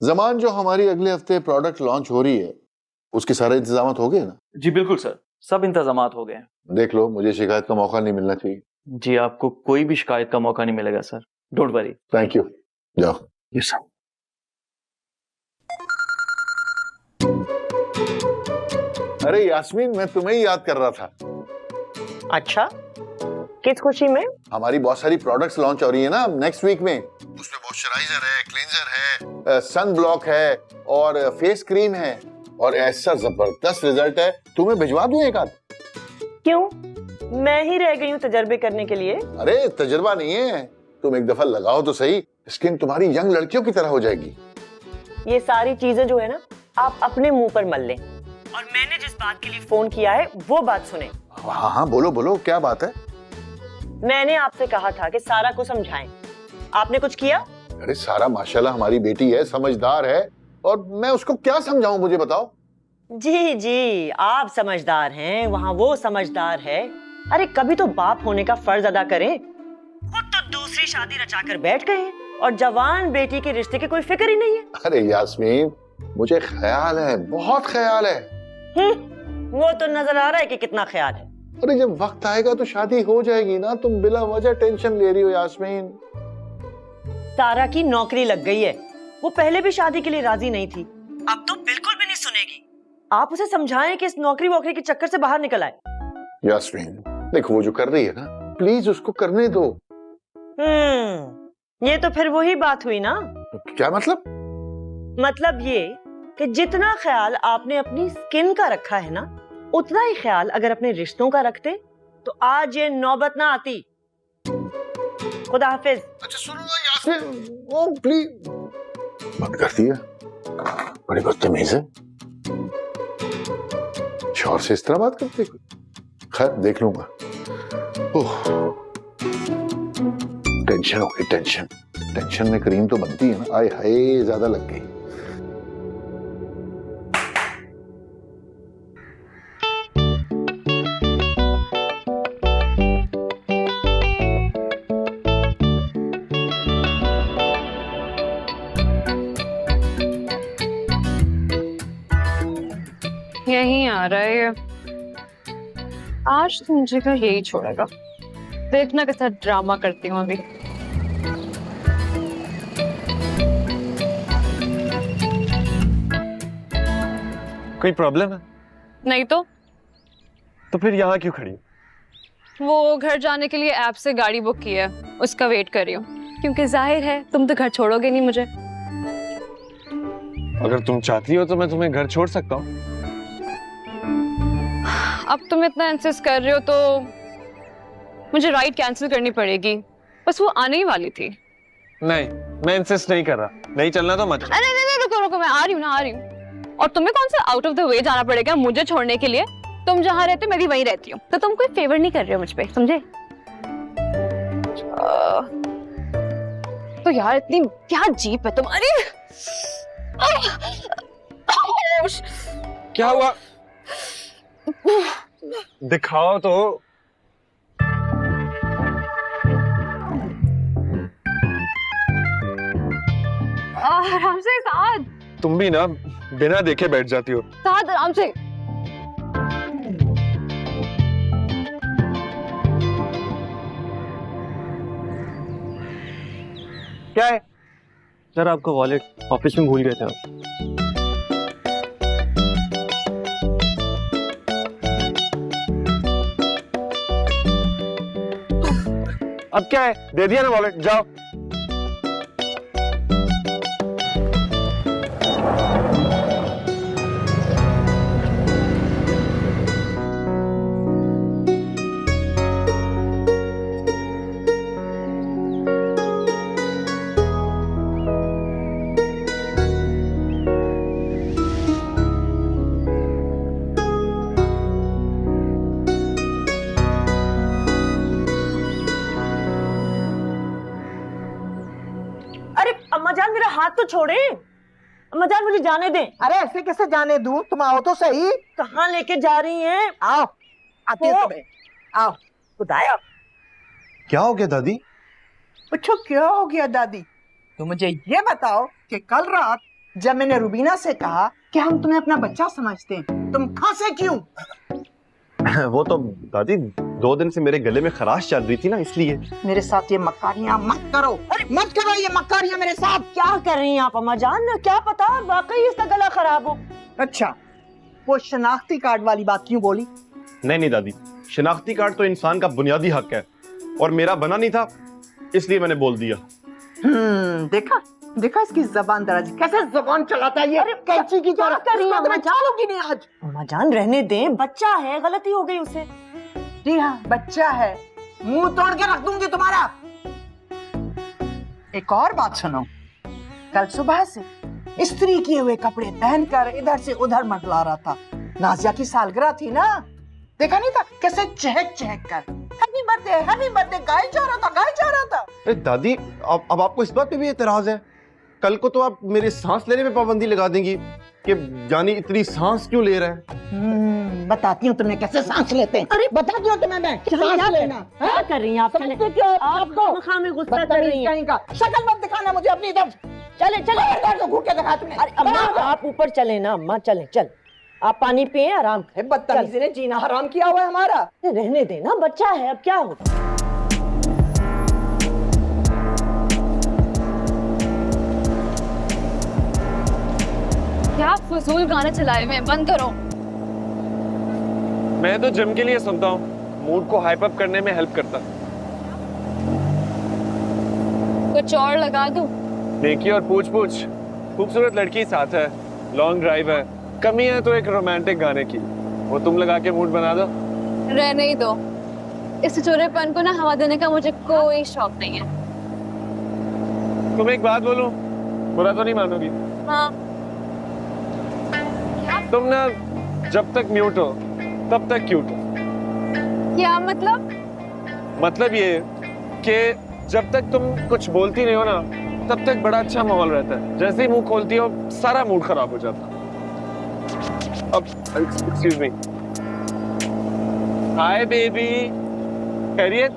जमान, जो हमारी अगले हफ्ते प्रोडक्ट लॉन्च हो रही है उसके सारे इंतजाम हो गए ना? जी बिल्कुल सर, सब इंतजामात हो गए हैं। देख लो, मुझे शिकायत का मौका नहीं मिलना चाहिए। जी आपको कोई भी शिकायत का मौका नहीं मिलेगा sir, don't worry. Thank you, जाओ। Yes sir. अरे यास्मीन, मैं तुम्हें ही याद कर रहा था। अच्छा, किस खुशी में? हमारी बहुत सारी प्रोडक्ट्स लॉन्च हो रही है ना नेक्स्ट वीक में। उसमें मॉइस्चराइजर है, क्लींजर है, सन ब्लॉक है और फेस क्रीम है, और ऐसा जबरदस्त रिजल्ट है, तुम्हें भिजवा दूं एक आध? क्यों, मैं ही रह गई हूँ तजर्बे करने के लिए। अरे तजुर्बा नहीं है, तुम एक दफा लगाओ तो सही, स्किन तुम्हारी यंग लड़कियों की तरह हो जाएगी। ये सारी चीजें जो है ना, आप अपने मुंह पर मल लें, और मैंने जिस बात के लिए फोन किया है वो बात सुने। हाँ हाँ, बोलो बोलो, क्या बात है? मैंने आपसे कहा था कि सारा को समझाएं, आपने कुछ किया? अरे सारा माशाल्लाह हमारी बेटी है, समझदार है, और मैं उसको क्या समझाऊं, मुझे बताओ। जी जी, आप समझदार हैं, वहाँ वो समझदार है। अरे कभी तो बाप होने का फर्ज अदा करें। खुद तो दूसरी शादी रचाकर बैठ गए हैं, और जवान बेटी के रिश्ते की कोई फिक्र ही नहीं है। अरे यास्मीन, मुझे ख्याल है, बहुत ख्याल है। वो तो नजर आ रहा है कि कितना ख्याल है। अरे जब वक्त आएगा तो शादी हो जाएगी ना, तुम बिला वजह टेंशन ले रही हो यास्मीन। तारा की नौकरी लग गई है, वो पहले भी शादी के लिए राजी नहीं थी, अब तो बिल्कुल भी नहीं सुनेगी। आप उसे समझाएं कि इस नौकरी वोकरी के चक्कर से बाहर निकल आए। यास्मीन देखो, वो जो कर रही है ना, प्लीज उसको करने दो। ये तो फिर वही बात हुई ना। क्या मतलब? मतलब ये कि जितना ख्याल आपने अपनी स्किन का रखा है ना, उतना ही ख्याल अगर अपने रिश्तों का रखते तो आज ये नौबत ना आती। खुदा हाफिज। अच्छा सुनो ना यास्मीन, ओ प्लीज। बंद कर दिया, बड़ी बदतमीज है, शौहर से इस तरह बात करती है। खैर देख लूंगा। टेंशन हो गई, टेंशन। टेंशन में क्रीम तो बनती है ना, आय हाय ज्यादा लग गई। यहीं आ रहा है ये। आज तो मुझे घर यही छोड़ेगा। देखना कैसा ड्रामा करती हूँ अभी। कोई प्रॉब्लम है? नहीं तो फिर यहाँ क्यों खड़ी? वो घर जाने के लिए ऐप से गाड़ी बुक की है, उसका वेट कर रही हूँ, क्योंकि जाहिर है तुम तो घर छोड़ोगे नहीं मुझे। अगर तुम चाहती हो तो मैं तुम्हें घर छोड़ सकता हूँ। अब तुम इतना इंसिस्ट कर रहे हो तो मुझे राइड कैंसिल करनी पड़ेगी। बस वो आने ही वाली थी। नहीं, मैं इंसिस्ट नहीं कर रहा। नहीं चलना तो मत चल। अरे नहीं, रुको रुको, मैं आ रही हूँ ना, आ रही हूँ। और तुम्हें कौन सा आउट ऑफ द वे जाना पड़ेगा मुझे छोड़ने के लिए? तुम जहाँ रहते हो मैं भी वहीं रहती हूँ, तो तुम कोई फेवर नहीं कर रहे हो मुझ पे, समझे? तो यार इतनी क्या जीप है तुम्हारी। क्या हुआ? दिखाओ तो। आराम से साथ। तुम भी ना बिना देखे बैठ जाती हो। साथ आराम से। क्या है? सर आपका वॉलेट ऑफिस में भूल गए थे आप। अब क्या है, दे दिया ना वॉलेट, जाओ। अम्मा जान मेरा हाथ तो छोड़े, अम्मा जान मुझे जाने दें। अरे ऐसे कैसे जाने दूं? तुम आओ तो सही। कहाँ लेके जा रही हैं? आओ, आती है तुम्हें। आओ, खुदाया। क्या हो गया दादी? पूछो क्या हो गया दादी? तो मुझे ये बताओ कि कल रात जब मैंने रुबीना से कहा कि हम तुम्हें अपना बच्चा समझते हैं, तुम खांसे क्यों? वो तो दादी 2 दिन से मेरे गले में खराश चल रही थी ना, इसलिए। मेरे साथ ये मक्कारियां मत करो, अरे मत करो ये मक्कारियां मेरे साथ। क्या कर रही हैं आप अम्मा जान? क्या पता वाकई इसका गला खराब हो। अच्छा, वो शनाख्ती कार्ड वाली बात क्यों बोली? नहीं दादी, शनाख्ती कार्ड तो इंसान का बुनियादी हक है और मेरा बना नहीं था, इसलिए मैंने बोल दिया। देखा देखा इसकी जबान दराज, कैसे जबान चलाता है ये। अरे कैंची की तरह कर रही है मैं चलूंगी नहीं आज। अम्मा जान रहने दें, बच्चा है, गलती हो गई उसे। जी हाँ, बच्चा है, मुंह तोड़ के रख दूंगी तुम्हारा। एक और बात सुनो, कल सुबह से इस्त्री किए हुए कपड़े पहनकर इधर से उधर मंडला रहा था। नाजिया की सालगिरह थी ना, देखा नहीं था कैसे चहक चहक कर हैप्पी बर्थडे गाए जा रहा था। अरे दादी, अब आपको इस बात पे भी एतराज है? कल को तो आप मेरे सांस लेने में पाबंदी लगा देंगी कि जानी इतनी सांस क्यों ले रहा है। बताती हूँ तुम्हें कैसे सांस लेते हैं। अरे बताती हूँ तुम्हें मैं सांस लेना। क्या कर रही हैं आप? समझते क्यों आप खाम में गुस्सा कर रही हैं। का शक्ल मत दिखाना मुझे अपनी तरफ। चले तो घूर के दिखा तुमने। अरे अम्मा आप ऊपर चले ना अम्मा, चले चल आप पानी पिए आराम। बदतमीजी ने जीना हराम किया हुआ है हमारा। रहने देना, बच्चा है, अब क्या होता। क्या फजूल गाने चलाए हुए हैं, बंद करो। मैं तो जिम के लिए सुनता हूँ, मूड को हाइप अप करने में हेल्प करता। कुछ और लगा दूं? देखिए और पूछ खूबसूरत लड़की साथ है, लॉन्ग ड्राइव है, कमी है तो एक रोमांटिक गाने की, वो तुम लगा के मूड बना दो। रहने ही दो, इस चोरेपन को ना हवा देने का मुझे कोई शौक नहीं है। तुम एक बात बोलूं, बुरा तो नहीं मानोगी? हाँ। तुम ना जब तक म्यूट हो तब तक क्यूट हो। क्या मतलब? मतलब ये कि जब तक तुम कुछ बोलती नहीं हो ना, तब तक बड़ा अच्छा माहौल रहता है। जैसे ही मुंह खोलती हो सारा मूड खराब हो जाता। अब एक्सक्यूज मी। हाय बेबी, खैरियत?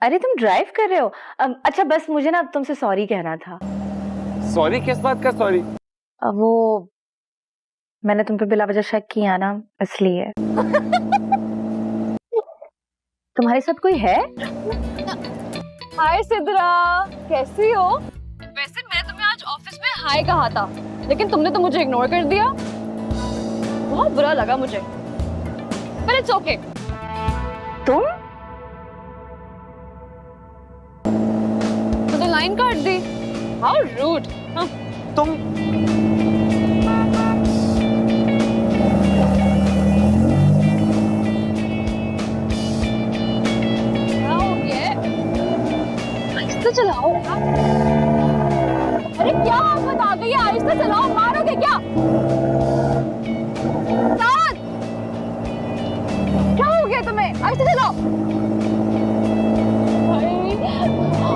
अरे तुम ड्राइव कर रहे हो? अच्छा बस मुझे ना तुमसे सॉरी कहना था। सॉरी? किस बात का सॉरी? वो मैंने तुम पे बिला वजह शक किया ना, इसलिए। तुम्हारे साथ कोई है? हाय सिद्रा, कैसी हो? वैसे मैं तुम्हें आज ऑफिस में हाय कहा था, लेकिन तुमने तो मुझे इग्नोर कर दिया। बहुत बुरा लगा मुझे, पर इट्स ओके। तुम तो लाइन काट दी। How rude. तुम आहिस्ता चलाओ। अरे क्या आफत आ गई है, आहिस्ता चलाओ, मारोगे क्या? साथ क्या हो गया तुम्हें? आहिस्ता चलाओ।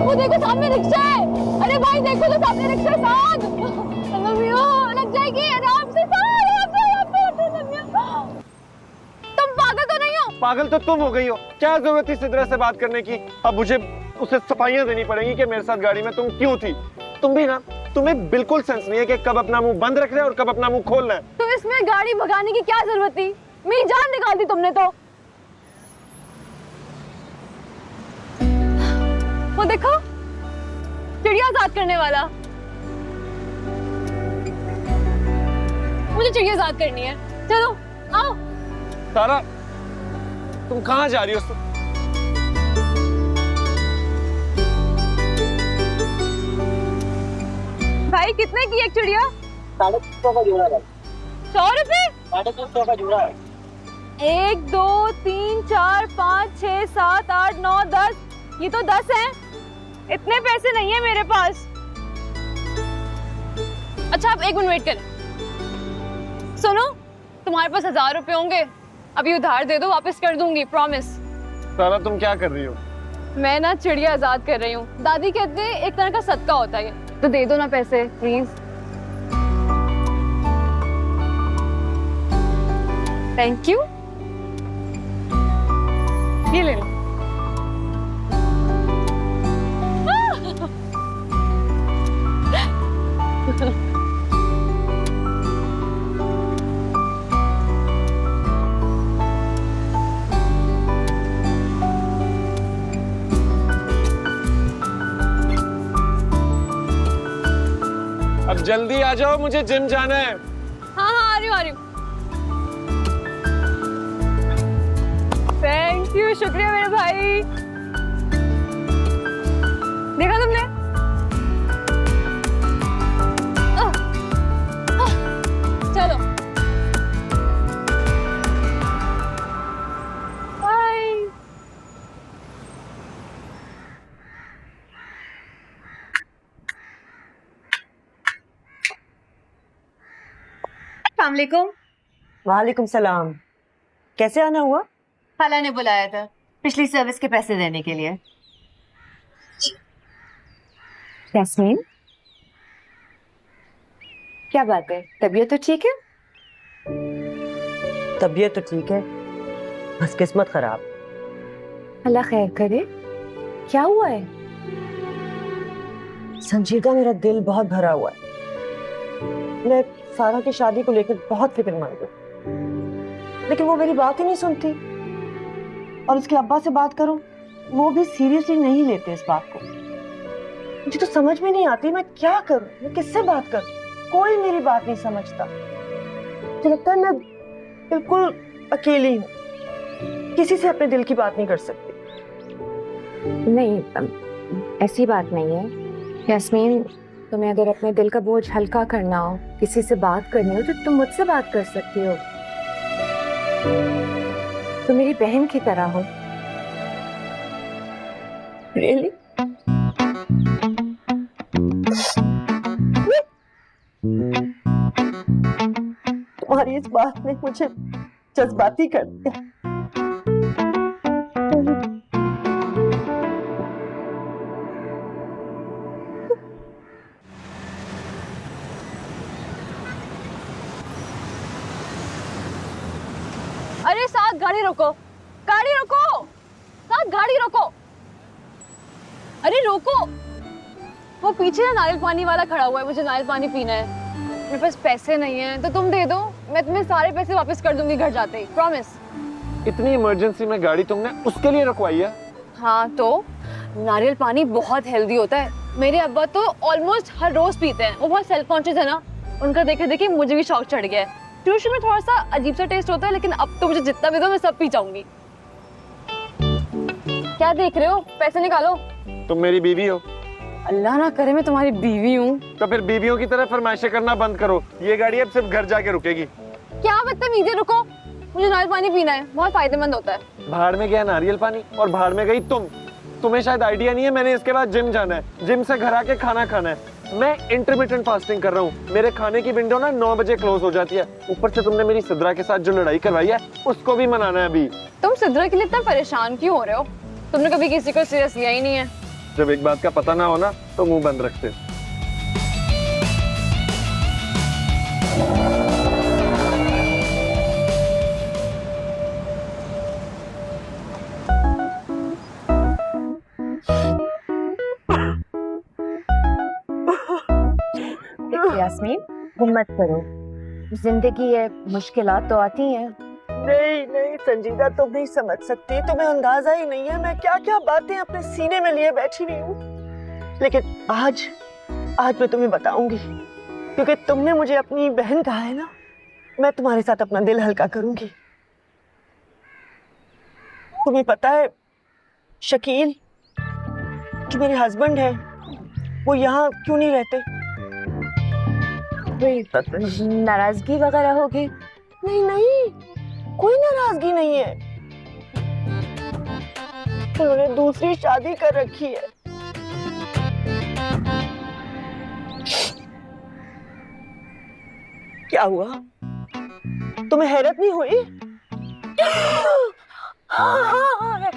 वो देखो सामने रिक्शा है। अरे भाई देखो तो सामने रिक्शा है। साथ लग जाएगी, आराम से। तुम पागल तो नहीं हो? पागल तो तुम हो गई हो। क्या जरूरत थी सिद्रा से बात करने की? अब मुझे उसे सफाइयां देनी पड़ेंगी कि मेरे साथ गाड़ी में तुम क्यों थी। तुम भी ना, तुम्हें बिल्कुल सेंस नहीं है कि कब अपना मुंह बंद रखना है और कब अपना मुंह खोलना है। तो इसमें गाड़ी भगाने की क्या जरूरत थी? मेरी जान निकाल दी तुमने तो। वो देखो, चिड़िया आजाद करने वाला। मुझे चिड़िया आजाद करनी है, चलो आओ। सारा, तुम कहाँ जा रही हो? भाई कितने की एक चिड़िया? 350 का जोड़ा है। 100 रुपए? 350 का जोड़ा है। 1 2 3 4 5 6 7 8 9 10, ये तो 10 हैं। इतने पैसे नहीं है मेरे पास। अच्छा आप 1 मिनट वेट करें। सुनो, तुम्हारे पास 1000 रुपए होंगे, अभी उधार दे दो, वापस कर दूंगी, प्रॉमिस। सारा तुम क्या कर रही हो? मैं ना चिड़िया आजाद कर रही हूँ। दादी कहते हैं एक तरह का सदका होता है, तो दे दो ना पैसे प्लीज। Thank you. ये ले लो। जल्दी आ जाओ, मुझे जिम जाना है। हाँ हाँ, आ रही हूँ आ रही हूँ। थैंक यू, शुक्रिया मेरे भाई। देखा तुमने? चलो बाय। अस्सलामुअलैकुम। वालेकुम सलाम। कैसे आना हुआ? खाला ने बुलाया था पिछली सर्विस के पैसे देने के लिए। यास्मीन, क्या बात है, तबीयत तो ठीक है? तबीयत तो ठीक है, बस किस्मत खराब। अल्लाह खैर करे। क्या हुआ है? संजीदा, मेरा दिल बहुत भरा हुआ है। मैं सारा की शादी को लेकर बहुत फिक्रमंद हूँ, लेकिन वो मेरी बात ही नहीं सुनती। और उसके अब्बा से बात करूं, वो भी सीरियसली नहीं लेते इस बात को। मुझे तो समझ में नहीं आती मैं क्या करूं, मैं किससे बात करूं। कोई मेरी बात नहीं समझता। मुझे लगता है मैं बिल्कुल अकेली हूँ, किसी से अपने दिल की बात नहीं कर सकती। नहीं, ऐसी बात नहीं है यास्मीन। तुम्हें अगर अपने दिल का बोझ हल्का करना हो, किसी से बात करनी हो, तो तुम मुझसे बात कर सकती हो। तुम मेरी बहन की तरह हो। Really? तुम्हारी इस बात ने मुझे जज्बाती कर दिया। अरे साथ गाड़ी रोको, गाड़ी रोको, साथ गाड़ी रोको। अरे रोको, वो पीछे ना नारियल पानी वाला खड़ा हुआ है, मुझे नारियल पानी पीना है। मेरे पास पैसे नहीं है तो तुम दे दो, मैं तुम्हें सारे पैसे वापस कर दूंगी घर जाते ही, प्रॉमिस। इतनी इमरजेंसी में गाड़ी तुमने उसके लिए रखवाई है? हाँ तो नारियल पानी बहुत हेल्दी होता है। मेरे अब्बा तो ऑलमोस्ट हर रोज पीते हैं, वो बहुत सेल्फ कॉन्शियस है ना, उनका देखे देखे मुझे भी शौक चढ़ गया है। ट्यूशन में थोड़ा सा अजीब सा टेस्ट होता है, लेकिन अब तो मुझे जितना भी दो मैं सब पी जाऊंगी। क्या देख रहे हो, पैसे निकालो। तुम मेरी बीवी हो। अल्लाह ना करे मैं तुम्हारी बीवी हूँ। तो फिर बीवियों की तरह फरमाइशें करना बंद करो। ये गाड़ी अब सिर्फ घर जाके रुकेगी। क्या बदतमीजी, रुको, मुझे नारियल पानी पीना है, बहुत फायदेमंद होता है। भाड़ में गया नारियल पानी और भाड़ में गई तुम। तुम्हें शायद आइडिया नहीं है, मैंने इसके बाद जिम जाना है, जिम से घर आके खाना खाना है। मैं इंटरमिटेंट फास्टिंग कर रहा हूँ, मेरे खाने की विंडो ना 9 बजे क्लोज हो जाती है। ऊपर से तुमने मेरी सिद्रा के साथ जो लड़ाई करवाई है उसको भी मनाना है अभी। तुम सिद्रा के लिए इतना परेशान क्यों हो रहे हो? तुमने कभी किसी को सीरियस लिया ही नहीं है। जब एक बात का पता ना हो ना तो मुंह बंद रखते। यास्मीन, हिम्मत करो, जिंदगी है, मुश्किलात तो आती हैं। नहीं नहीं संजीदा, तुम नहीं समझ सकती, तुम्हें अंदाजा ही नहीं है मैं क्या क्या बातें अपने सीने में लिए बैठी हुई हूँ। लेकिन आज मैं तुम्हें बताऊंगी, क्योंकि तुमने मुझे अपनी बहन कहा है ना, मैं तुम्हारे साथ अपना दिल हल्का करूंगी। तुम्हें पता है शकील, जो मेरे हस्बैंड है, वो यहाँ क्यों नहीं रहते? कोई नाराजगी वगैरह होगी? नहीं नहीं, कोई नाराजगी नहीं है। उन्होंने दूसरी शादी कर रखी है। क्या हुआ, तुम्हें हैरत नहीं हुई? हाँ,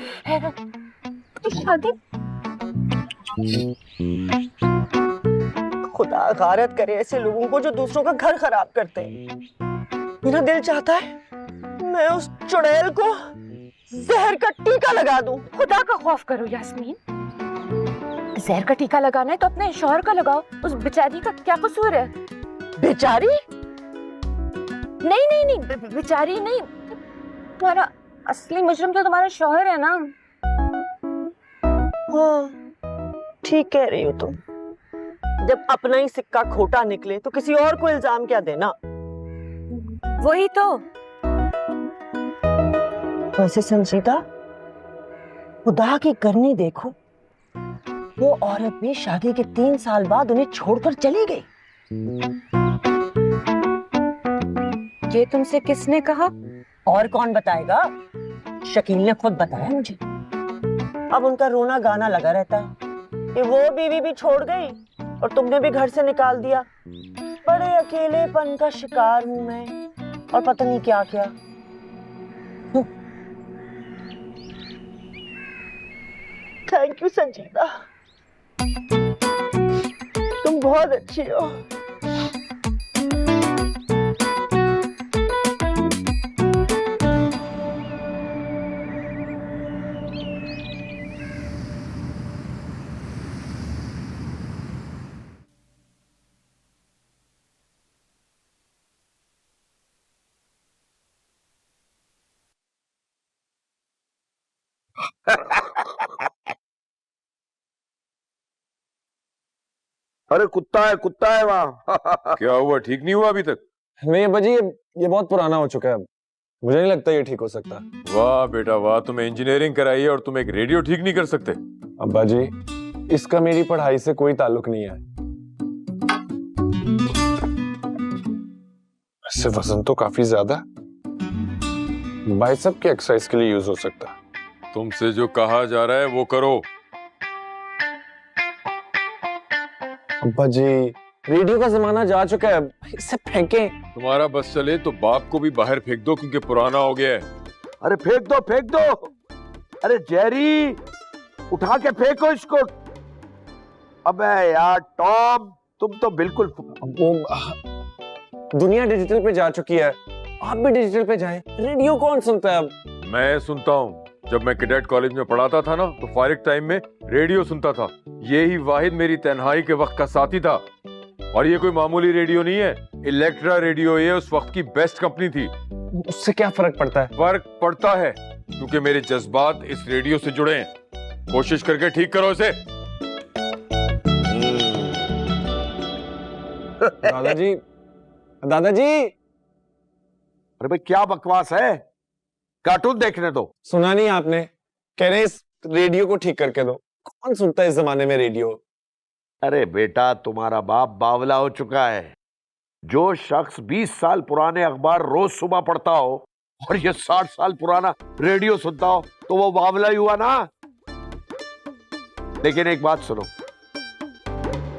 शादी। खुदा गारत करे ऐसे लोगों को जो दूसरों का घर खराब करते हैं। मेरा दिल चाहता है मैं उस चुड़ैल को जहर का टीका लगा दूं। खुदा का खौफ करो यास्मीन, जहर का टीका लगाना है तो अपने शौहर का लगाओ, उस बेचारी का क्या कसूर है? बेचारी? नहीं नहीं नहीं, बेचारी नहीं, तुम्हारा असली मुजरिम तो तुम्हारा शौहर है ना। हाँ ठीक कह रही हो तुम, जब अपना ही सिक्का खोटा निकले तो किसी और को इल्जाम क्या देना। वही तो। वैसे संजीदा, खुदा की करनी देखो, वो औरत भी शादी के 3 साल बाद उन्हें छोड़कर चली गई। ये तुमसे किसने कहा? और कौन बताएगा, शकील ने खुद बताया मुझे। अब उनका रोना गाना लगा रहता है कि वो बीवी भी छोड़ गई और तुमने भी घर से निकाल दिया। बड़े अकेलेपन का शिकार हूं मैं, और पता नहीं क्या क्या। थैंक यू संजीदा, तुम बहुत अच्छी हो। अरे कुत्ता है वहाँ। क्या हुआ, ठीक नहीं हुआ अभी तक? नहीं अब्बा जी, ये बहुत पुराना हो चुका है, मुझे नहीं लगता ये ठीक हो सकता। वाह बेटा वाह, तुम्हें इंजीनियरिंग कराई है और तुम एक रेडियो ठीक नहीं कर सकते? अब्बा जी, इसका मेरी पढ़ाई से कोई ताल्लुक नहीं है। इससे वजन तो काफी ज्यादा, बाइसेप की एक्सरसाइज के लिए यूज हो सकता है। तुमसे जो कहा जा रहा है वो करो। अब्बा जी, रेडियो का जमाना जा चुका है, इसे फेंकें। तुम्हारा बस चले तो बाप को भी बाहर फेंक दो, क्योंकि पुराना हो गया है। अरे फेंक दो। अरे जेरी, उठा के फेंको इसको। अबे यार टॉम, तुम तो बिल्कुल वो दुनिया डिजिटल पे जा चुकी है, आप भी डिजिटल पे जाएं। रेडियो कौन सुनता है अब? मैं सुनता हूँ। जब मैं कैडेट कॉलेज में पढ़ाता था ना, तो फारिग टाइम में रेडियो सुनता था। यही वाहिद मेरी तन्हाई के वक्त का साथी था। और ये कोई मामूली रेडियो नहीं है, इलेक्ट्रा रेडियो ये उस वक्त की बेस्ट कंपनी थी। उससे क्या फर्क पड़ता है? फर्क पड़ता है, क्योंकि मेरे जज्बात इस रेडियो से जुड़े हैं। कोशिश करके ठीक करो इसे। दादाजी, अरे भाई क्या बकवास है, कार्टून देखने दो। सुना नहीं आपने? कह रहे इस रेडियो को ठीक करके दो। कौन सुनता है इस जमाने में रेडियो? अरे बेटा, तुम्हारा बाप बावला हो चुका है। जो शख्स 20 साल पुराने अखबार रोज सुबह पढ़ता हो और ये 60 साल पुराना रेडियो सुनता हो, तो वो बावला ही हुआ ना। लेकिन एक बात सुनो,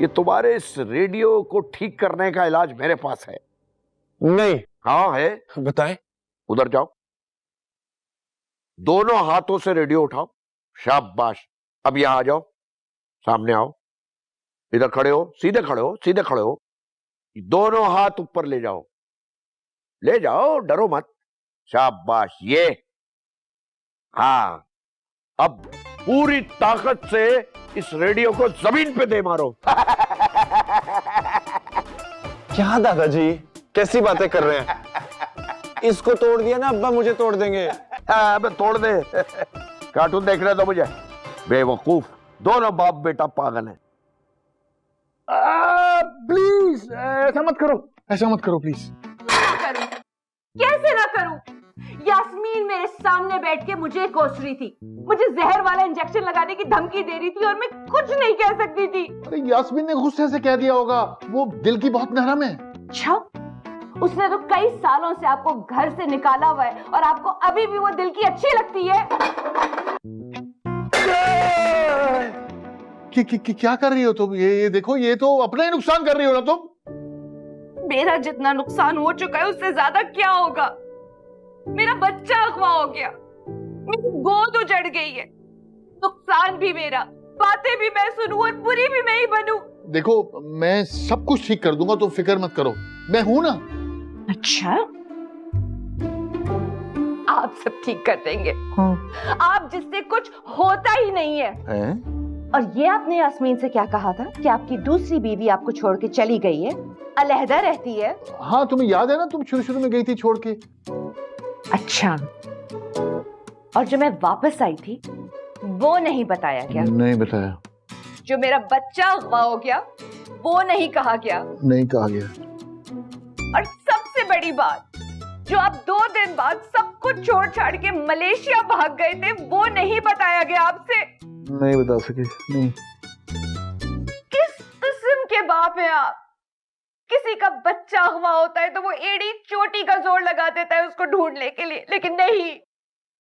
ये तुम्हारे इस रेडियो को ठीक करने का इलाज मेरे पास है। नहीं। हाँ है। बताएं। उधर जाओ, दोनों हाथों से रेडियो उठाओ। शाबाश। अब यहां आ जाओ, सामने आओ, इधर खड़े हो, सीधे खड़े हो। दोनों हाथ ऊपर ले जाओ, डरो मत। शाबाश, ये। हाँ, अब पूरी ताकत से इस रेडियो को जमीन पे दे मारो। क्या दादाजी, कैसी बातें कर रहे हैं? इसको तोड़ दिया ना अब्बा, मुझे तोड़ देंगे। अबे तोड़ दे। कार्टून देख रहे तो मुझे बेवकूफ, दोनों बाप बेटा पागल है। प्लीज ऐसा मत करो प्लीज। कैसे ना करूं? यास्मीन मेरे सामने बैठ के मुझे कोस रही थी, मुझे जहर वाला इंजेक्शन लगाने की धमकी दे रही थी और मैं कुछ नहीं कह सकती थी। अरे यास्मीन ने गुस्से से कह दिया होगा, वो दिल की बहुत नरम है। अच्छा, उसने तो कई सालों से आपको घर से निकाला हुआ है और आपको अभी भी वो दिल की अच्छी लगती है। क्या कर रही हो तुम? ये देखो, ये तो अपना ही नुकसान कर रही हो ना तुम। मेरा जितना नुकसान हो चुका है उससे ज्यादा क्या होगा? मेरा बच्चा अगवा हो गया, मेरी गोद उजड़ गई है। नुकसान भी मेरा, बातें भी मैं सुनूं और बुरी भी मैं ही बनूं। देखो, मैं सब कुछ ठीक कर दूंगा, तुम फिक्र मत करो, मैं हूं ना। अच्छा, आप सब ठीक कर देंगे? आप जिससे कुछ होता ही नहीं है। और ये आपने यास्मीन से क्या कहा था कि आपकी दूसरी बीवी आपको छोड़ के चली गई है, अलहदा रहती है? हाँ, तुम्हें याद है ना, तुम शुरू में गई थी छोड़ के। अच्छा, और जो मैं वापस आई थी वो नहीं बताया क्या? नहीं बताया। जो मेरा बच्चा अगवा हो गया वो नहीं कहा गया। नहीं कहा गया। और सबसे बड़ी बात, जो आप 2 दिन बाद सब कुछ छोड़ छाड़ के मलेशिया भाग गए थे, वो नहीं बताया गया आपसे। नहीं बता सके। नहीं। किस किस्म के बाप हैं आप? किसी का बच्चा हुआ होता है तो वो एड़ी चोटी का जोर लगा देता है उसको ढूंढने के लिए, लेकिन नहीं,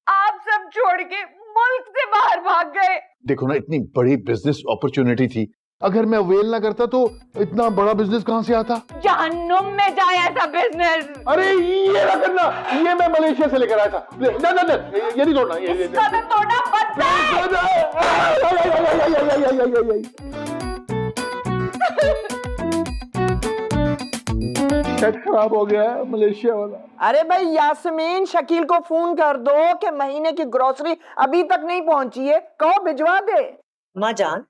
आप सब छोड़ के मुल्क से बाहर भाग गए। देखो ना, इतनी बड़ी बिजनेस अपॉर्चुनिटी थी, अगर मैं अवेल ना करता तो इतना बड़ा बिजनेस कहां से आता। जहन्नुम में जाए ऐसा बिजनेस। अरे ये ना करना, ये मैं मलेशिया से लेकर आया था। ना ना ना, ये नहीं तोड़ना। इसका तो तोड़ना बनता सेट खराब हो गया है मलेशिया वाला। अरे भाई यास्मीन, शकील को फोन कर दो कि महीने की ग्रोसरी अभी तक नहीं पहुंची है, कहो भिजवा दे। माँ जान,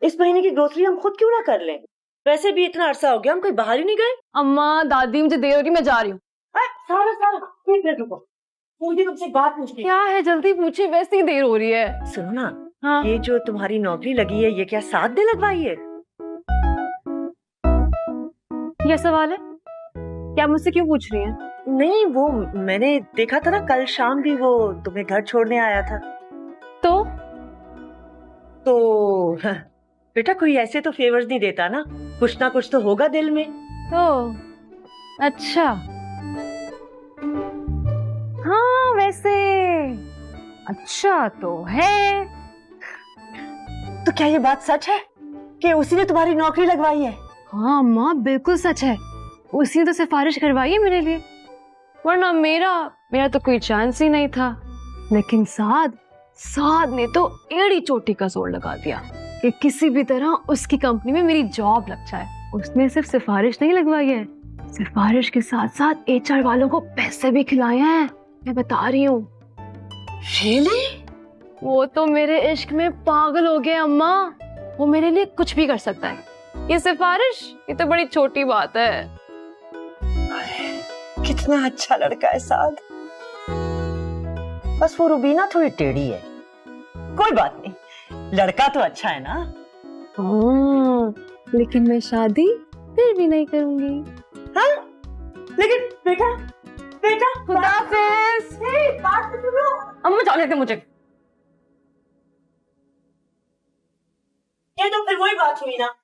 इस महीने की ग्रोसरी हम खुद क्यों ना कर लें? वैसे भी इतना अरसा हो गया, हम कहीं बाहर ही नहीं गए। अम्मा, दादी, मुझे देर हो रही, मैं जा रही हूँ। सारा एक मिनट रुको, मुझे तुमसे एक बात पूछनी है। क्या है, जल्दी पूछे, वैसे ही देर हो रही है। सुनो ना, हाँ। ये जो तुम्हारी नौकरी लगी है, ये क्या 7 दिन लगवाई है? ये सवाल है? क्या मुझसे क्यों पूछ रही हैं? नहीं, वो मैंने देखा था ना, कल शाम भी वो तुम्हें घर छोड़ने आया था। तो बेटा, कोई ऐसे तो फेवर्स नहीं देता ना, कुछ ना कुछ तो होगा दिल में। ओह, अच्छा। हाँ, वैसे अच्छा तो है। तो क्या ये बात सच है कि उसी ने तुम्हारी नौकरी लगवाई है? हाँ माँ, बिल्कुल सच है। उसी ने तो सिफारिश करवाई है मेरे लिए, वरना मेरा तो कोई चांस ही नहीं था। लेकिन साद ने तो एड़ी चोटी का जोर लगा दिया कि किसी भी तरह उसकी कंपनी में मेरी जॉब लग जाए। उसने सिर्फ सिफारिश नहीं लगवाई है, सिफारिश के साथ साथ HR वालों को पैसे भी खिलाए हैं, मैं बता रही हूँ। Really? वो तो मेरे इश्क में पागल हो गए अम्मा, वो मेरे लिए कुछ भी कर सकता है। ये सिफारिश, ये तो बड़ी छोटी बात है। कितना अच्छा लड़का है साद, बस वो रुबीना थोड़ी टेढ़ी है। कोई बात नहीं, लड़का तो अच्छा है ना। लेकिन मैं शादी फिर भी नहीं करूंगी। हाँ? लेकिन बेटा खुदाफिज। बात तो सुनो। अम्मा जाने दे मुझे। ये तो फिर वही बात हुई ना।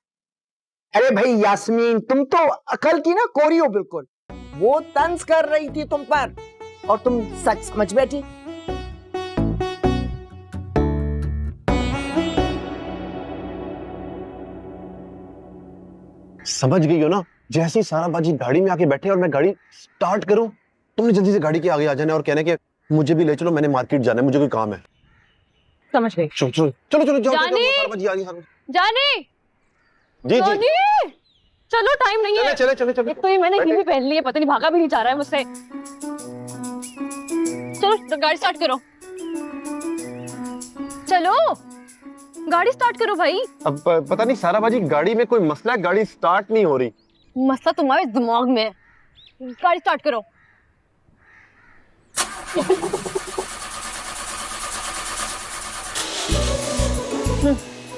अरे भाई यास्मीन, तुम तो अकल की ना कोरी हो बिल्कुल। वो तंज कर रही थी तुम पर और तुम सच समझ बैठी। समझ गई हो ना? जैसे ही सारा बाजी गाड़ी में आके बैठे और मैं गाड़ी स्टार्ट करूं, तुमने जल्दी से गाड़ी के आगे आ जाना और कहना कि मुझे भी ले चलो, मैंने मार्केट जाना है, मुझे कोई काम है। समझ गई। चलो जाओ, जानी! सारा बाजी आ रही है। जानी, जी जानी, चलो टाइम नहीं है। चले। एक तो ये मैंने ये पहन ली है, पता नहीं भागा भी नहीं जा रहा है मुझसे। चलो तो गाड़ी स्टार्ट करो, चलो गाड़ी स्टार्ट करो भाई। अब पता नहीं सारा बाजी गाड़ी में कोई मसला है, गाड़ी स्टार्ट नहीं हो रही। मसला तुम्हारे दिमाग में है, गाड़ी स्टार्ट करो।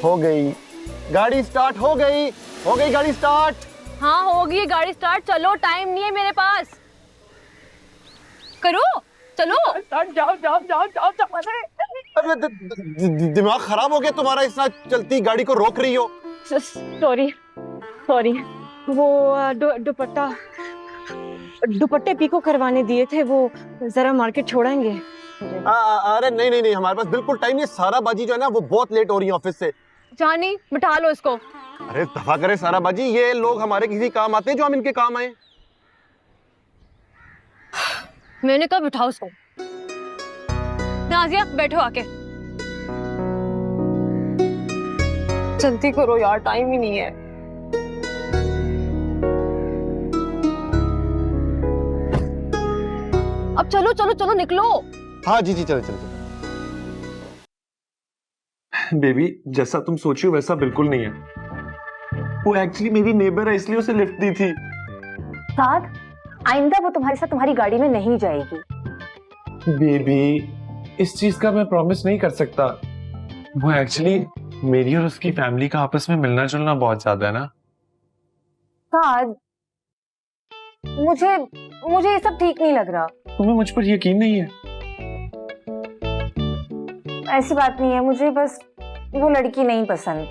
हो गई गाड़ी स्टार्ट, हो गई गाड़ी स्टार्ट। हाँ होगी गाड़ी स्टार्ट, चलो टाइम नहीं है मेरे पास, करो चलो। जाओ। दिमाग खराब हो गया तुम्हारा, इस तरह चलती गाड़ी को रोक रही हो। सॉरी, वो दुपट्टे पीको करवाने दिए थे, वो जरा मार्केट छोड़ेंगे। अरे नहीं, हमारे पास बिल्कुल टाइम नहीं है। सारा बाजी जो है ना वो बहुत लेट हो रही है ऑफिस से। जानी, बिठा लो इसको। अरे दफा करे सारा बाजी, ये लोग हमारे किसी काम आते हैं जो हम इनके काम आए। मैंने कहा बिठाओ इसको। नाजिया बैठो आके, जल्दी करो यार, टाइम ही नहीं है। अब चलो निकलो। हाँ जी चलो। बेबी, जैसा तुम सोची हो वैसा बिल्कुल नहीं है। वो एक्चुअली मेरी नेबर है, इसलिए उसे लिफ्ट दी थी। साथ आइंदा वो तुम्हारे साथ तुम्हारी गाड़ी में नहीं जाएगी। बेबी, इस चीज का मैं प्रॉमिस नहीं कर सकता। वो एक्चुअली मेरी और उसकी फैमिली का आपस में मिलना जुलना बहुत ज्यादा है ना, साद, मुझे मुझे ये सब ठीक नहीं लग रहा। तुम्हें मुझ पर यकीन नहीं है? ऐसी बात नहीं है, मुझे बस वो लड़की नहीं पसंद।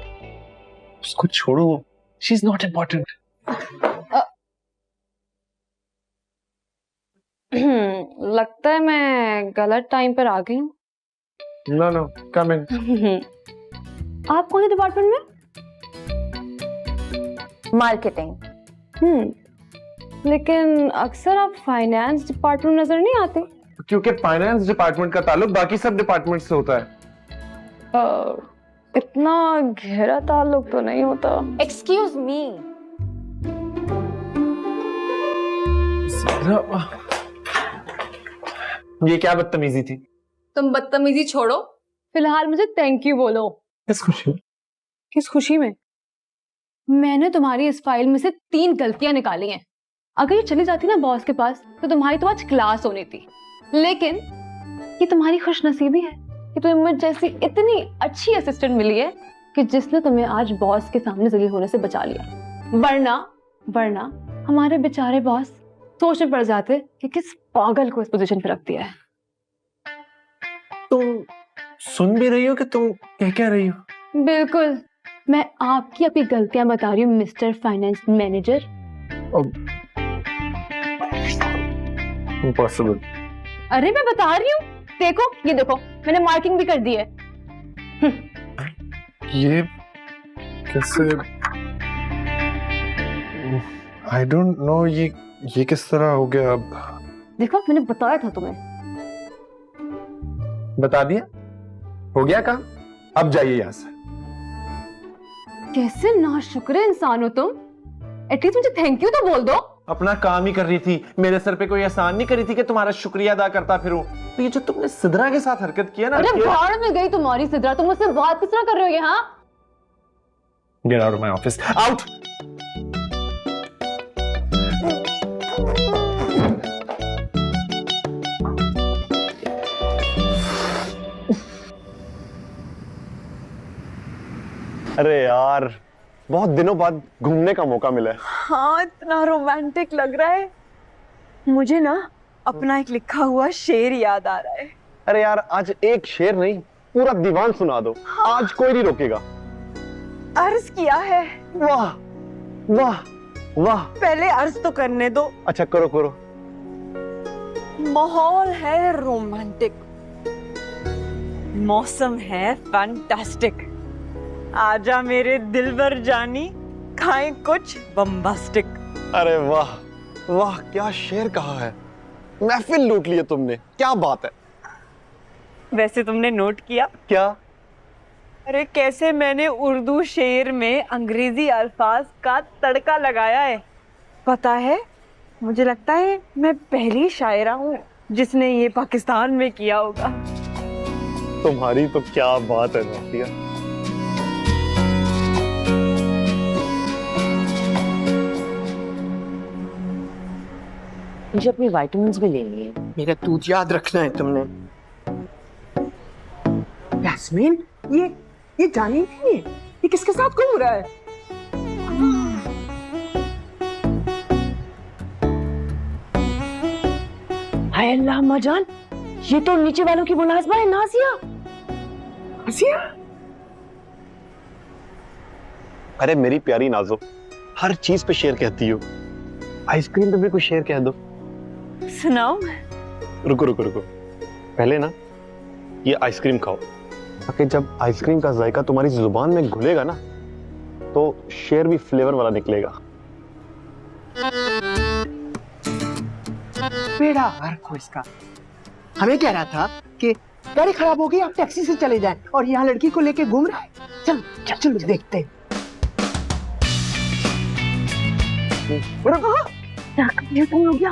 उसको छोड़ो, शी इज नॉट इम्पोर्टेंट। लगता है मैं गलत टाइम पर आ गई हूँ। नो नो, कम इन। आप कौन से डिपार्टमेंट में? मार्केटिंग। लेकिन अक्सर आप फाइनेंस डिपार्टमेंट में नजर नहीं आते। क्योंकि फाइनेंस डिपार्टमेंट का ताल्लुक बाकी सब डिपार्टमेंट से होता है। इतना गहरा ताल्लुक तो नहीं होता। Excuse me. ये क्या बदतमीजी थी? तुम बदतमीजी छोड़ो, फिलहाल मुझे थैंक यू बोलो। किस खुशी में? किस खुशी में? मैंने तुम्हारी इस फाइल में से 3 गलतियां निकाली हैं। अगर ये चली जाती ना बॉस के पास तो तुम्हारी तो आज क्लास होनी थी। लेकिन ये तुम्हारी खुशनसीबी है कि तुम्हें मुझ जैसी इतनी अच्छी असिस्टेंट मिली है कि जिसने तुम्हें आज बॉस के सामने जलील होने से बचा लिया। वरना हमारे बेचारे बॉस सोच में पड़ जाते कि किस पागल को इस पोजीशन पे रख दिया है। तुम सुन भी रही हो कि तुम क्या रही हो? बिल्कुल, मैं आपकी अपनी गलतियां बता रही हूँ मिस्टर फाइनेंस मैनेजर। इम्पॉसिबल। अरे मैं बता रही हूँ, देखो ये देखो, मैंने मार्किंग भी कर दी है। ये कैसे? आई डोंट नो, ये किस तरह हो गया? अब देखो मैंने बताया था तुम्हें। बता दिया, हो गया काम। अब जाइए यहाँ से। कैसे नाशुक्र इंसान हो तुम। एटलीस्ट मुझे थैंक यू तो बोल दो। अपना काम ही कर रही थी, मेरे सर पे कोई एहसान नहीं करी थी कि तुम्हारा शुक्रिया अदा करता फिरूं। तो ये जो तुमने सिद्रा के साथ हरकत किया ना, अरे भाड़ में गई तुम्हारी सिद्रा। तुम मुझसे बात किस तरह कर रहे हो? हाँ, get out of my office, out. अरे यार, बहुत दिनों बाद घूमने का मौका मिला है। हाँ, इतना रोमांटिक लग रहा है। मुझे ना अपना एक लिखा हुआ शेर याद आ रहा है। अरे यार, आज एक शेर नहीं, पूरा दीवान सुना दो। आज कोई नहीं रोकेगा। अर्ज किया है। वाह वाह वाह। पहले अर्ज तो करने दो। अच्छा, करो करो। माहौल है रोमांटिक, मौसम है फैंटास्टिक। आजा मेरे दिलबर जानी, खाएं कुछ बम्बास्टिक। अरे वाह वाह, क्या शेर कहा है। महफिल लूट ली है तुमने, क्या बात है। वैसे तुमने नोट किया क्या? अरे कैसे मैंने उर्दू शेर में अंग्रेजी अल्फाज का तड़का लगाया है। पता है, मुझे लगता है मैं पहली शायरा हूँ जिसने ये पाकिस्तान में किया होगा। तुम्हारी तो क्या बात है नाफिया। मुझे अपनी विटामिन्स भी लेनी है। मेरा दूध याद रखना है तुमने। यास्मीन, ये जानी नहीं है, ये किसके साथ घूम रहा है? हाय अल्लाह अम्मा जान, ये तो नीचे वालों की मुलाजमा है, नाजिया। हसिया? अरे मेरी प्यारी नाजो, हर चीज पे शेर कहती हो। आइसक्रीम पे भी कोई शेर कह दो। सुनाओ। रुको रुको रुको, पहले ना ये आइसक्रीम खाओ, ताकि जब आइसक्रीम का जायका तुम्हारी जुबान में घुलेगा ना, तो शेर भी फ्लेवर वाला निकलेगा। बेड़ा गर्क हो इसका। हमें कह रहा था कि गाड़ी खराब हो गई, आप टैक्सी से चले जाएं, और यहाँ लड़की को लेके घूम रहा है। चल चल चल देखते हैं। हो गया।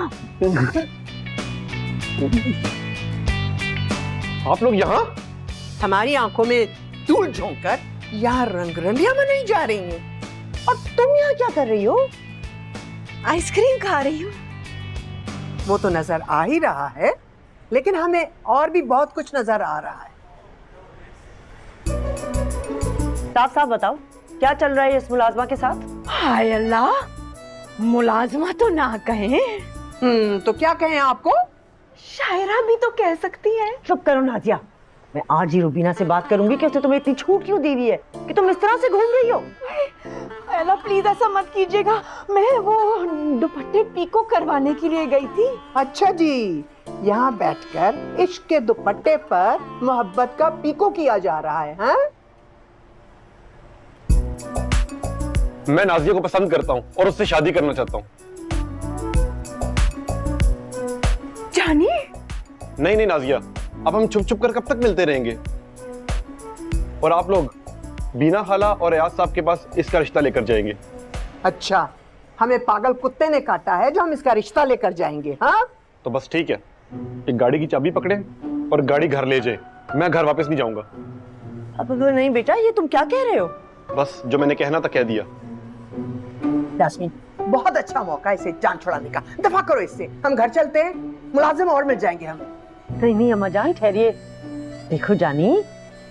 आप लोग यहाँ? हमारी आंखों में धूल झोंककर यहाँ रंगरलियां मनाई जा रही हैं, और तुम यहाँ क्या कर रही हो? आइसक्रीम खा रही हूँ। वो तो नजर आ ही रहा है, लेकिन हमें और भी बहुत कुछ नजर आ रहा है। साफ साफ बताओ, क्या चल रहा है इस मुलाजमा के साथ? हाय अल्लाह, मुलाजमा तो ना कहें, तो क्या कहें आपको? शायरा भी तो कह सकती है। चुप करो नाजिया, मैं आज ही रुबीना से बात करूंगी कि उसने तुम्हें इतनी छूट क्यों दी हुई है कि तुम इस तरह से घूम रही हो। एला प्लीज ऐसा मत कीजिएगा, मैं वो दुपट्टे पीको करवाने के लिए गई थी। अच्छा जी, यहाँ बैठकर इश्क के दुपट्टे पर मोहब्बत का पीको किया जा रहा है, हाँ? मैं नाजिया को पसंद करता हूँ और उससे शादी करना चाहता हूँ। जानी? नहीं नहीं नाजिया, अब हम छुप छुप कर कब तक मिलते रहेंगे? और आप लोग बीना खाला और एयाज साहब के पास इसका रिश्ता लेकर जाएंगे। अच्छा, हमें पागल कुत्ते ने काटा है जो हम इसका रिश्ता लेकर जाएंगे, हाँ? तो बस ठीक है, एक गाड़ी की चाबी पकड़े और गाड़ी घर ले जाए। मैं घर वापस नहीं जाऊंगा। अब नहीं बेटा, ये तुम क्या कह रहे हो? बस जो मैंने कहना था कह दिया। यास्मीन, बहुत अच्छा मौका है इसे जान छुड़ाने का। दफा करो इससे, हम घर चलते हैं, मुलाजिम और मिल जाएंगे हम। नहीं नहीं अम्मा जान, ठहरिए। देखो जानी,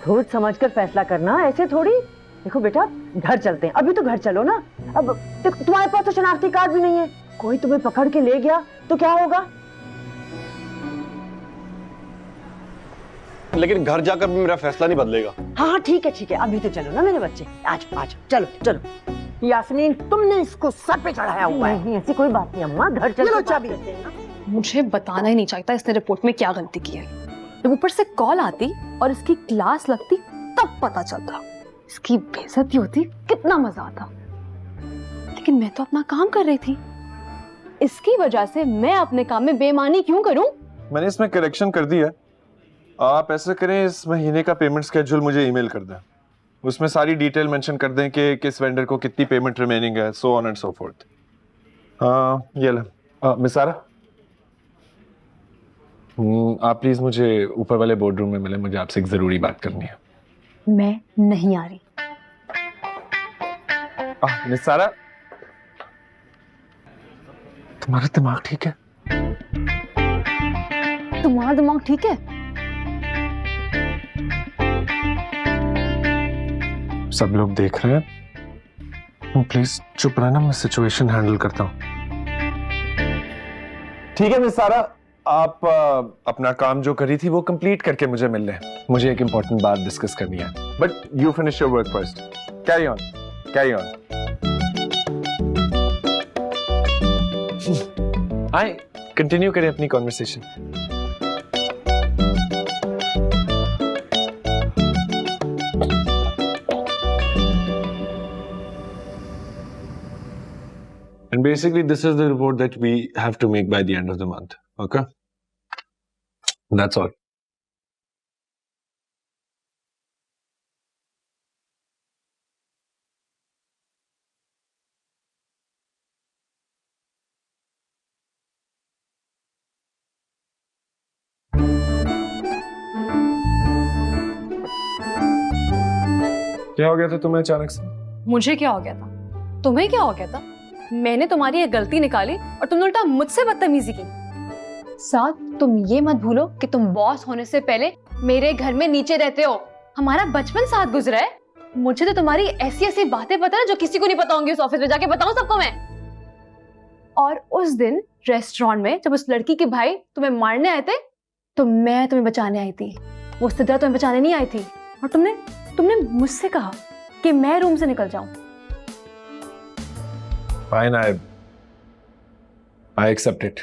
सोच समझ कर फैसला करना, ऐसे थोड़ी। देखो बेटा, घर चलते हैं, अभी तो घर चलो ना। अब देखो, तुम्हारे पास तो शनाख्ती कार्ड भी नहीं है, कोई तुम्हें पकड़ के ले गया तो क्या होगा? लेकिन घर जाकर भी मेरा फैसला नहीं बदलेगा। हाँ ठीक है, अभी तो चलो ना मेरे बच्चे। आज चलो चलो। यास्मीन, तुमने इसको सर पे चढ़ाया हुआ है। नहीं ऐसी कोई बात नहीं अम्मा, घर चलो। चलो चाबी। मुझे बताना ही नहीं चाहिए था इसने रिपोर्ट में क्या गलती की है। जब ऊपर से कॉल आती और इसकी क्लास लगती तब पता चलता। इसकी बेइज्जती होती कितना मजा आता। लेकिन मैं तो अपना काम कर रही थी, इसकी वजह से मैं अपने काम में बेईमानी क्यों करूं? मैंने इसमें करेक्शन कर दिया। आप ऐसे करें, इस महीने का पेमेंट स्केड्यूल मुझे ईमेल कर दें। उसमें सारी डिटेल मेंशन कर दें कि किस वेंडर को कितनी पेमेंट रिमेनिंग है, so on and so fourth. ये ले मिस सारा, आप प्लीज मुझे ऊपर वाले बोर्ड रूम में मिले, मुझे आपसे एक जरूरी बात करनी है। मैं नहीं आ रही। मिस सारा, तुम्हारा दिमाग ठीक है? तुम्हारा दिमाग ठीक है? सब लोग देख रहे हैं, प्लीज चुप रहना, मैं सिचुएशन हैंडल करता हूँ। ठीक है मिस सारा, आप अपना काम जो करी थी वो कंप्लीट करके मुझे मिल लें। मुझे एक इंपॉर्टेंट बात डिस्कस करनी है, but you finish your work first. Carry on, carry on. आए, कंटिन्यू करें अपनी conversation. And basically, this is the report that we have to make by the end of the month. Okay? That's all. क्या हो गया था तुम्हें अचानक से? मुझे क्या हो गया था? तुम्हें क्या हो गया था? मैंने तुम्हारी एक गलती निकाली और तुमने उल्टा मुझसे बदतमीजी की। साथ तुम ये मत भूलो कि तुम बॉस होने से पहले मेरे घर में नीचे रहते हो। हमारा बचपन साथ गुजरा है। मुझे तो तुम्हारी ऐसी ऐसी बातें पता है जो किसी को नहीं पता होंगी। उस ऑफिस में जाके बताऊं सबको मैं। और उस दिन रेस्टोरेंट में जब उस लड़की के भाई तुम्हें मारने आए थे तो मैं तुम्हें बचाने आई थी, वो सिद्रा तुम्हें बचाने नहीं आई थी। और तुमने मुझसे कहा कि मैं रूम से निकल जाऊं। Fine, I accept it.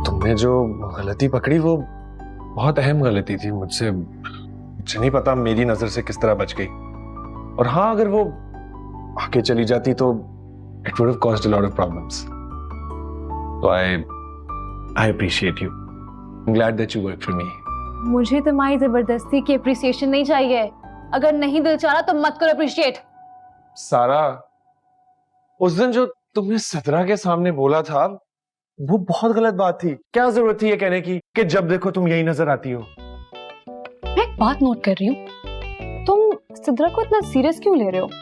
तुमने जो गलती पकड़ी वो बहुत अहम गलती थी। मुझे नहीं पता मेरी नजर से किस तरह बच गई। और हाँ, अगर वो आगे चली जाती तो it would have caused a lot of problems. So I appreciate you. I'm glad that you worked for me. मुझे तुम्हारी जबरदस्ती की अप्रिसिएशन नहीं चाहिए। अगर नहीं दिल चाह रहा तो मत करो अप्रिशिएट। सारा, उस दिन जो तुमने सिद्रा के सामने बोला था वो बहुत गलत बात थी। क्या जरूरत थी ये कहने की कि जब देखो तुम यही नजर आती हो? मैं एक बात नोट कर रही हूँ, तुम सिद्रा को इतना सीरियस क्यों ले रहे हो?